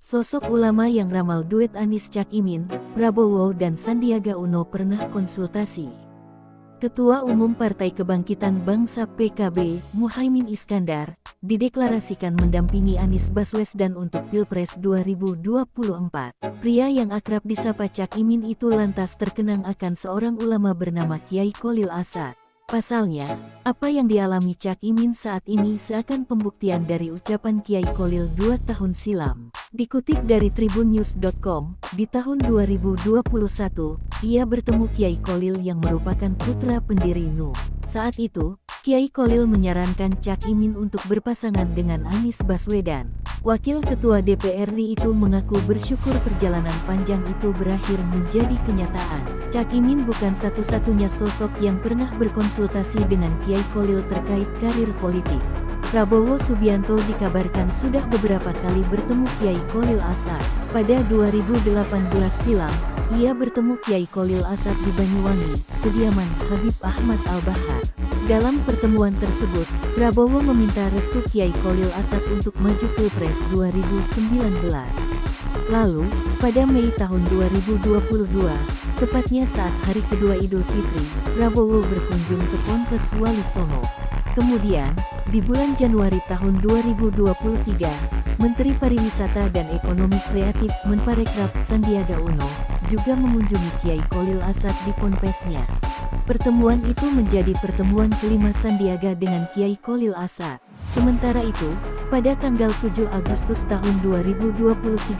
Sosok ulama yang ramal duet Anies Cak Imin, Prabowo dan Sandiaga Uno pernah konsultasi. Ketua Umum Partai Kebangkitan Bangsa PKB, Muhaimin Iskandar, dideklarasikan mendampingi Anies Baswedan untuk Pilpres 2024. Pria yang akrab disapa Cak Imin itu lantas terkenang akan seorang ulama bernama Kiai Cholil Asad. Pasalnya, apa yang dialami Cak Imin saat ini seakan pembuktian dari ucapan Kiai Cholil 2 tahun silam. Dikutip dari tribunnews.com, di tahun 2021, ia bertemu Kiai Cholil yang merupakan putra pendiri NU. Saat itu, Kiai Cholil menyarankan Cak Imin untuk berpasangan dengan Anies Baswedan. Wakil Ketua DPR RI itu mengaku bersyukur perjalanan panjang itu berakhir menjadi kenyataan. Cak Imin bukan satu-satunya sosok yang pernah berkonsultasi dengan Kiai Cholil terkait karir politik. Prabowo Subianto dikabarkan sudah beberapa kali bertemu Kiai Cholil Asad. Pada 2018 silam, ia bertemu Kiai Cholil Asad di Banyuwangi, kediaman Habib Ahmad Al-Bahar. Dalam pertemuan tersebut, Prabowo meminta restu Kiai Cholil Asad untuk maju Pilpres 2019. Lalu, pada Mei tahun 2022, tepatnya saat hari kedua Idul Fitri, Prabowo berkunjung ke Ponpes Wali Songo. Kemudian, di bulan Januari tahun 2023, Menteri Pariwisata dan Ekonomi Kreatif Menparekraf Sandiaga Uno juga mengunjungi Kiai Cholil Asad di ponpesnya. Pertemuan itu menjadi pertemuan kelima Sandiaga dengan Kiai Cholil Asad. Sementara itu, pada tanggal 7 Agustus tahun 2023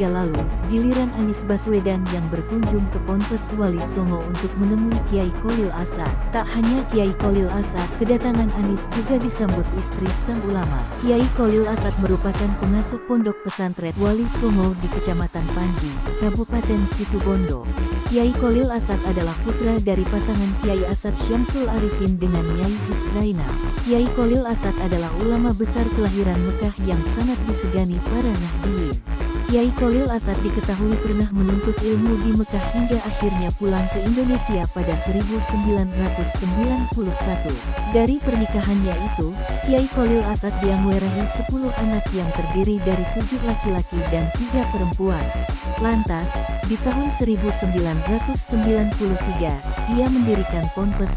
lalu, giliran Anies Baswedan yang berkunjung ke Ponpes Wali Songo untuk menemui Kiai Cholil Asad. Tak hanya Kiai Cholil Asad, kedatangan Anies juga disambut istri sang ulama. Kiai Cholil Asad merupakan pengasuh pondok pesantren Wali Songo di Kecamatan Panji, Kabupaten Situbondo. Kiai Cholil Asad adalah putra dari pasangan Kiai Asad Syamsul Arifin dengan Nyai Hif Zainab. Kiai Cholil Asad adalah ulama besar kelahiran Mekah yang sangat disegani para Nahdliyin. Kiai Cholil Asad diketahui pernah menuntut ilmu di Mekah hingga akhirnya pulang ke Indonesia pada 1991. Dari pernikahannya itu, Kiai Cholil Asad dianugerahi 10 anak yang terdiri dari 7 laki-laki dan 3 perempuan. Lantas, di tahun 1993, ia mendirikan Ponpes